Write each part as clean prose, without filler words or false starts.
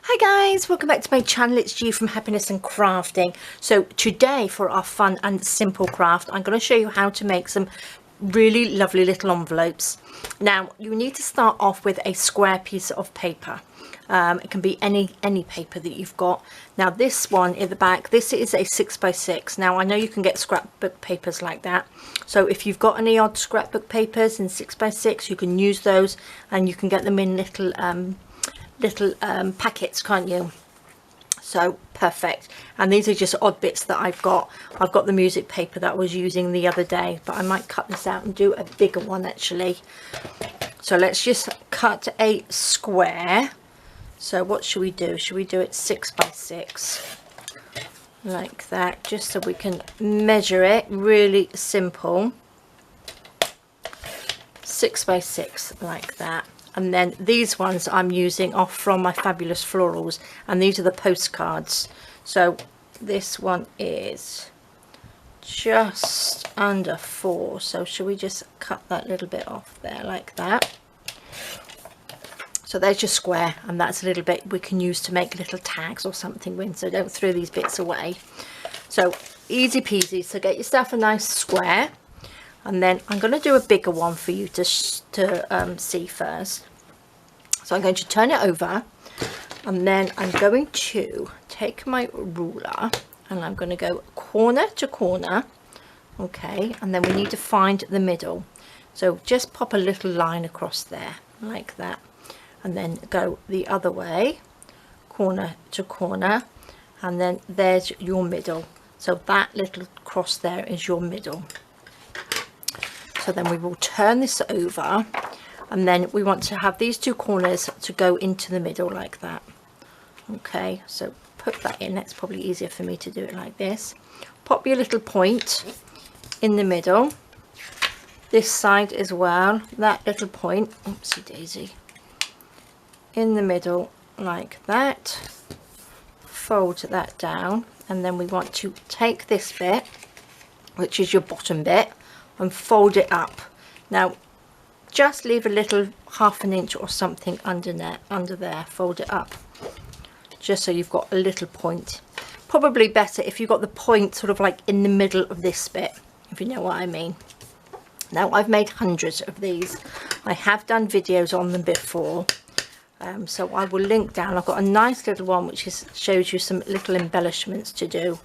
Hi guys, welcome back to my channel. It's G from Happiness and Crafting. So today for our fun and simple craft, I'm going to show you how to make some really lovely little envelopes. Now you need to start off with a square piece of paper. It can be any paper that you've got. Now this one in the back, this is a 6x6. Now I know you can get scrapbook papers like that. So if you've got any odd scrapbook papers in 6x6, you can use those, and you can get them in little packets, can't you? So perfect. And these are just odd bits that I've got the music paper that I was using the other day, but I might cut this out and do a bigger one actually. So let's just cut a square. So what should we do? Should we do it 6x6 like that, just so we can measure it? Really simple. 6x6 like that. And then these ones I'm using are from my Fabulous Florals, and these are the postcards. So this one is just under 4. So should we just cut that little bit off there like that? So there's your square, and that's a little bit we can use to make little tags or something with, so don't throw these bits away. So easy peasy. So get yourself a nice square. And then I'm going to do a bigger one for you to see first. So I'm going to turn it over, and then I'm going to take my ruler and I'm going to go corner to corner. Okay, and then we need to find the middle. So just pop a little line across there like that, and then go the other way, corner to corner, and then there's your middle. So that little cross there is your middle. So then we will turn this over, and then we want to have these two corners to go into the middle like that. Okay, so put that in. That's probably easier for me to do it like this. Pop your little point in the middle. This side as well, that little point, oopsie daisy, in the middle like that. Fold that down, and then we want to take this bit, which is your bottom bit, and fold it up. Now just leave a little ½ an inch or something under there, fold it up just so you've got a little point. Probably better if you've got the point sort of like in the middle of this bit, if you know what I mean. Now I've made hundreds of these. I have done videos on them before, so I will link down. I've got a nice little one which shows you some little embellishments to do,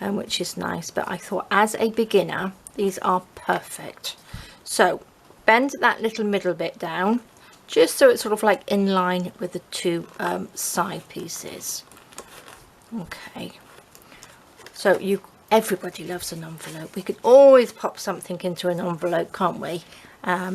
which is nice, but I thought as a beginner these are perfect. So bend that little middle bit down just so it's sort of like in line with the two side pieces. Okay, so everybody loves an envelope. We could always pop something into an envelope, can't we?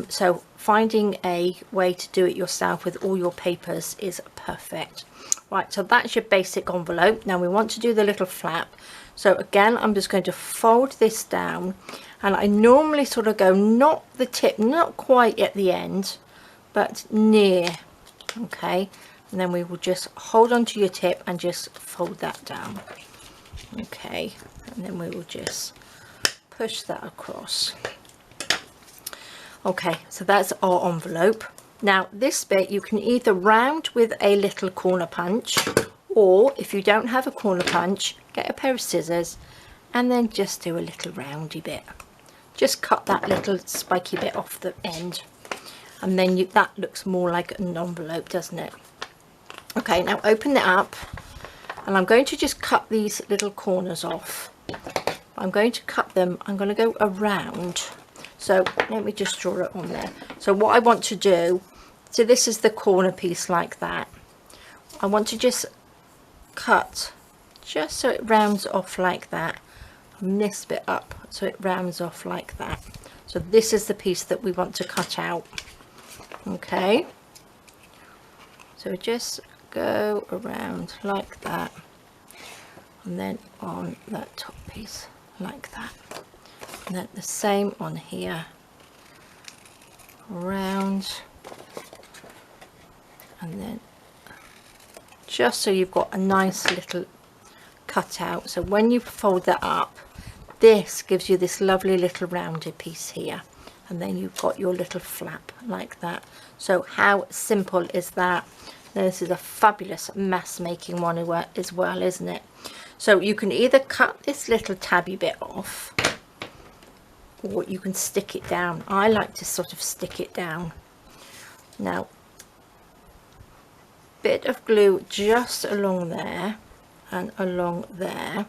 So finding a way to do it yourself with all your papers is perfect. Right, so that's your basic envelope. Now we want to do the little flap. So again, I'm just going to fold this down, and I normally sort of go not the tip, not quite at the end, but near. Okay, and then we will just hold on to your tip and just fold that down. Okay, and then we will just push that across. Okay, so that's our envelope. Now this bit you can either round with a little corner punch, or if you don't have a corner punch, get a pair of scissors and then just do a little roundy bit. Just cut that little spiky bit off the end, and then that looks more like an envelope, doesn't it? Okay, now open it up, and I'm going to just cut these little corners off. I'm going to cut them, I'm going to go around. So let me just draw it on there. So what I want to do, so this is the corner piece like that. I want to just cut just so it rounds off like that, and this bit up so it rounds off like that. So this is the piece that we want to cut out. Okay, so just go around like that, and then on that top piece like that, and then the same on here, around, and then just so you've got a nice little cut out. So when you fold that up, this gives you this lovely little rounded piece here, and then you've got your little flap like that. So how simple is that? This is a fabulous mass making one as well, isn't it? So you can either cut this little tabby bit off, or you can stick it down. I like to sort of stick it down. Now, bit of glue just along there and along there,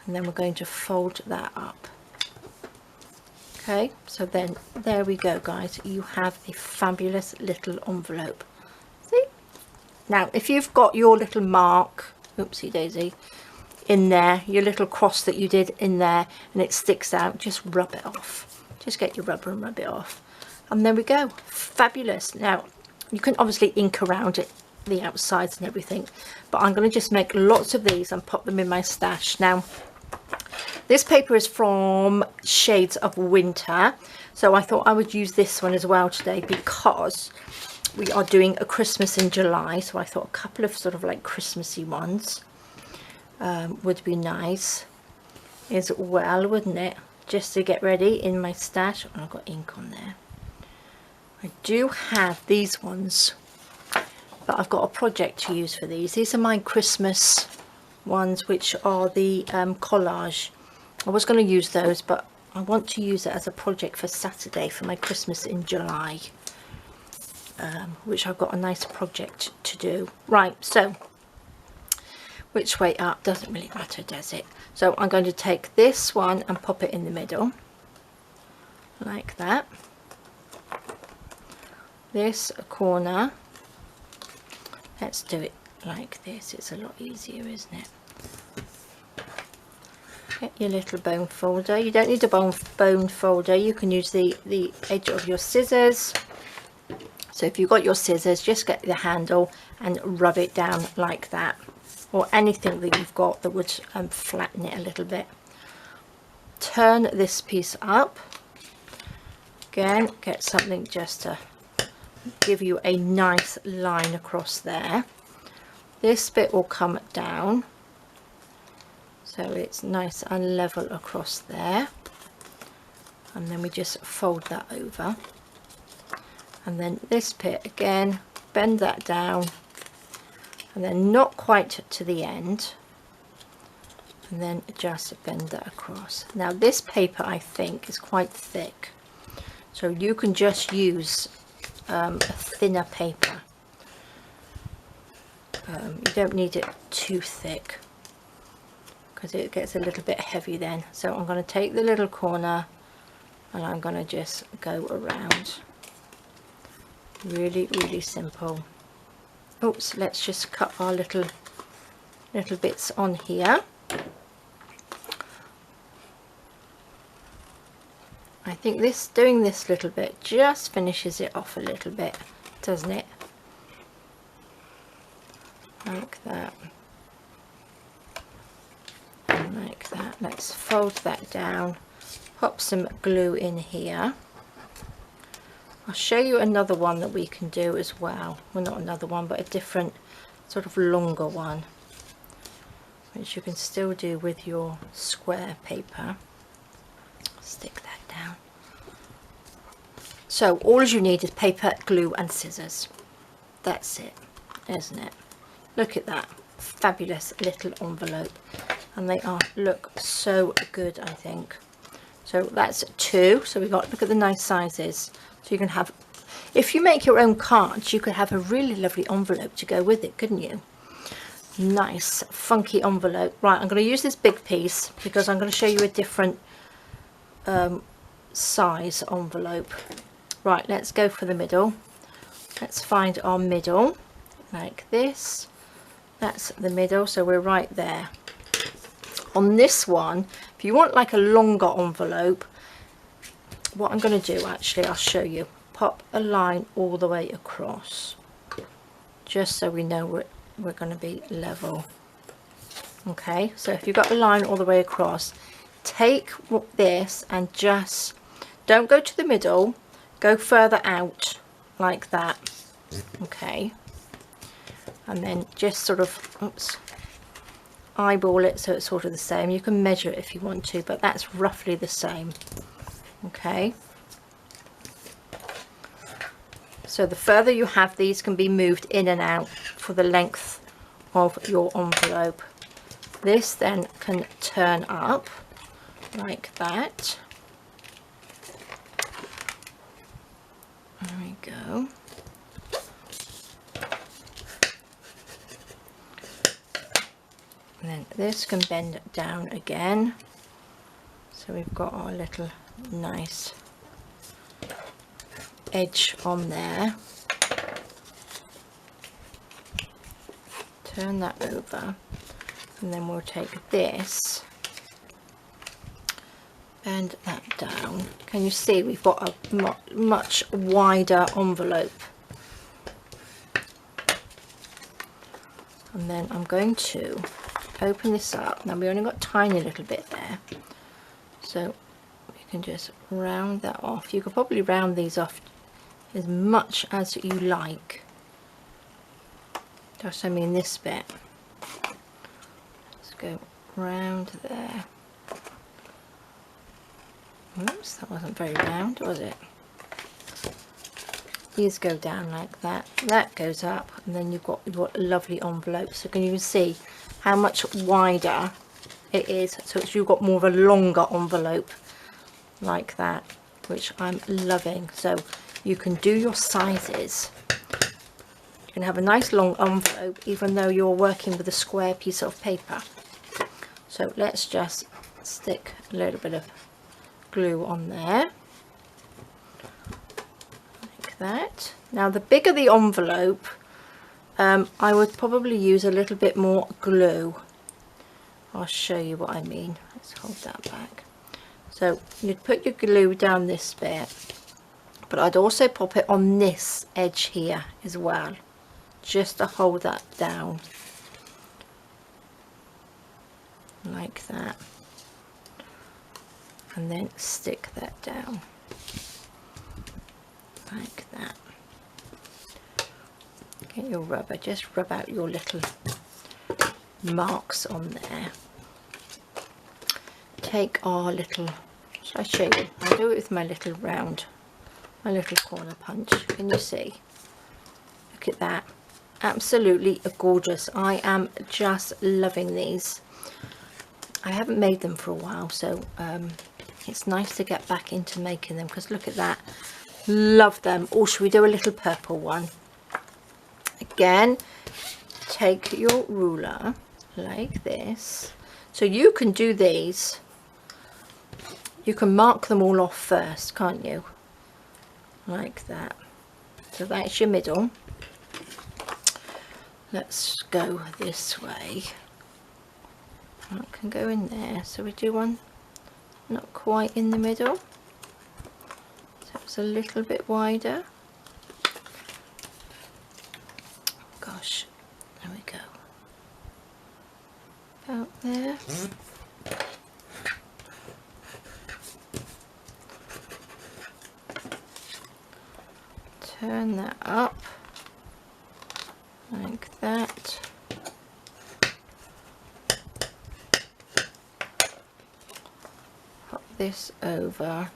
and then we're going to fold that up. Okay, so then there we go, guys. You have a fabulous little envelope. See? Now, if you've got your little mark, oopsie daisy, in there, your little cross that you did in there, and it sticks out, just rub it off. Just get your rubber and rub it off. And there we go. Fabulous. Now, you can obviously ink around it, the outsides and everything, but I'm going to just make lots of these and pop them in my stash. Now, this paper is from Shades of Winter, so I thought I would use this one as well today because we are doing a Christmas in July, so I thought a couple of sort of like Christmassy ones would be nice as well, wouldn't it? Just to get ready in my stash. Oh, I've got ink on there. I do have these ones, but I've got a project to use for these. These are my Christmas ones, which are the collage. I was going to use those, but I want to use it as a project for Saturday for my Christmas in July, which I've got a nice project to do. Right, so which way up doesn't really matter, does it? So I'm going to take this one and pop it in the middle like that. This corner, let's do it like this. It's a lot easier, isn't it? Get your little bone folder. You don't need a bone folder. You can use the edge of your scissors. So if you've got your scissors, just get the handle and rub it down like that, or anything that you've got that would flatten it a little bit. Turn this piece up. Again, get something just to give you a nice line across there. This bit will come down, so it's nice and level across there, and then we just fold that over, and then this bit again, bend that down, and then not quite to the end, and then just bend that across. Now this paper I think is quite thick, so you can just use a thinner paper. You don't need it too thick because it gets a little bit heavy then. So I'm going to take the little corner and I'm going to just go around. Really, really simple. Oops, let's just cut our little bits on here. I think doing this little bit just finishes it off a little bit, doesn't it? Like that. And like that. Let's fold that down, pop some glue in here. I'll show you another one that we can do as well. Well, not another one, but a different sort of longer one, which you can still do with your square paper. Stick that down. So all you need is paper, glue and scissors. That's it, isn't it? Look at that fabulous little envelope, and they look so good, I think. So that's 2. So we've got, look at the nice sizes. So you can have, if you make your own cards, you could have a really lovely envelope to go with it, couldn't you? Nice funky envelope. Right, I'm going to use this big piece because I'm going to show you a different size envelope. Right, let's go for the middle. Let's find our middle like this. That's the middle, so we're right there. On this one, if you want like a longer envelope, what I'm going to do, actually, I'll show you. Pop a line all the way across, just so we know we're going to be level. Okay, so if you've got a line all the way across, take this and just don't go to the middle, go further out like that. Okay, and then just sort of, oops, eyeball it so it's sort of the same. You can measure it if you want to, but that's roughly the same. Okay, So the further you have, these can be moved in and out for the length of your envelope. This then can turn up like that. There we go. And then this can bend down again. So we've got our little nice edge on there. Turn that over, and then we'll take this, bend that down. Can you see we've got a much wider envelope? And then I'm going to open this up. Now we only got a tiny little bit there, so you can just round that off. You could probably round these off as much as you like. Just, I mean, this bit. Let's go round there. Oops, that wasn't very round, was it? These go down like that. That goes up, and then you've got a lovely envelope. So can you see how much wider it is? So you've got more of a longer envelope like that, which I'm loving. So you can do your sizes. You can have a nice long envelope even though you're working with a square piece of paper. So let's just stick a little bit of glue on there like that. Now the bigger the envelope, I would probably use a little bit more glue. I'll show you what I mean. Let's hold that back. So you'd put your glue down this bit, but I'd also pop it on this edge here as well, just to hold that down like that, and then stick that down like that. Get your rubber, just rub out your little marks on there. Take our little, shall I show you? I'll do it with my little round, my little corner punch. Can you see? Look at that. Absolutely gorgeous. I am just loving these. I haven't made them for a while, so it's nice to get back into making them, because look at that. Love them. Or should we do a little purple one? Again, take your ruler like this. So you can do these. You can mark them all off first, can't you? Like that. So that's your middle. Let's go this way. That can go in there. So we do one not quite in the middle. So it's a little bit wider. Gosh, there we go. About there. Turn that up like that. Pop this over.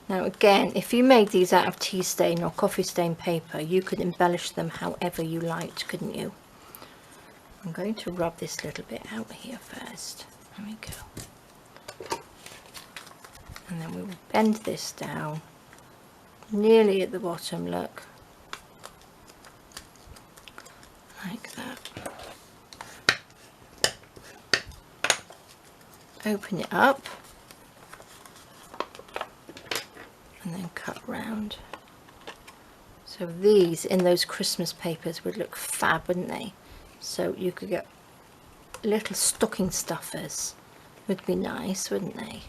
Now again, if you made these out of tea stain or coffee stain paper, you could embellish them however you liked, couldn't you? I'm going to rub this little bit out here first. There we go. And then we will bend this down nearly at the bottom, look. Like that. Open it up and then cut round. So these in those Christmas papers would look fab, wouldn't they? So you could get little stocking stuffers, would be nice, wouldn't they?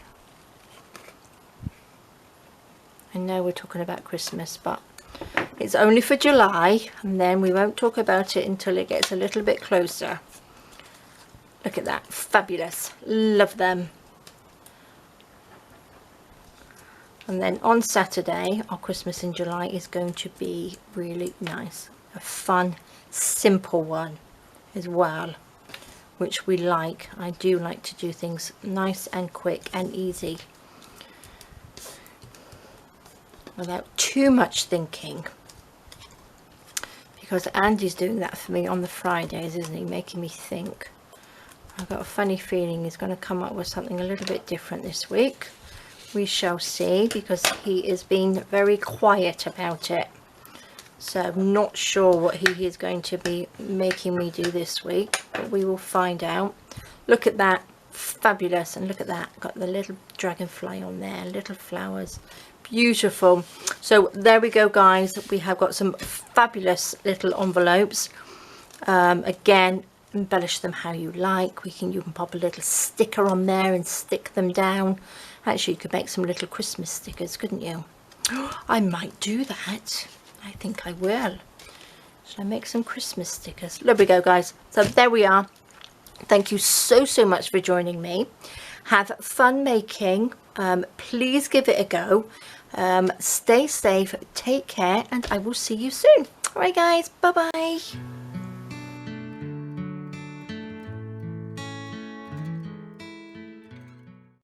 I know we're talking about Christmas, but it's only for July, and then we won't talk about it until it gets a little bit closer. Look at that, fabulous, love them. And then on Saturday, our Christmas in July is going to be really nice, a fun, simple one as well, which we like. I do like to do things nice and quick and easy. without too much thinking, because Andy's doing that for me on the Fridays, isn't he, making me think. I've got a funny feeling he's going to come up with something a little bit different this week. We shall see, because he is being very quiet about it. So I'm not sure what he is going to be making me do this week, but we will find out. Look at that, fabulous. And look at that, got the little dragonfly on there, little flowers, beautiful. So there we go, guys. We have got some fabulous little envelopes. Again, embellish them how you like. You can pop a little sticker on there and stick them down. Actually, you could make some little Christmas stickers, couldn't you? I might do that. I think I will. Shall I make some Christmas stickers? There we go, guys. So there we are. Thank you so much for joining me. Have fun making. Please give it a go. Stay safe, take care, and I will see you soon. All right, guys. Bye bye.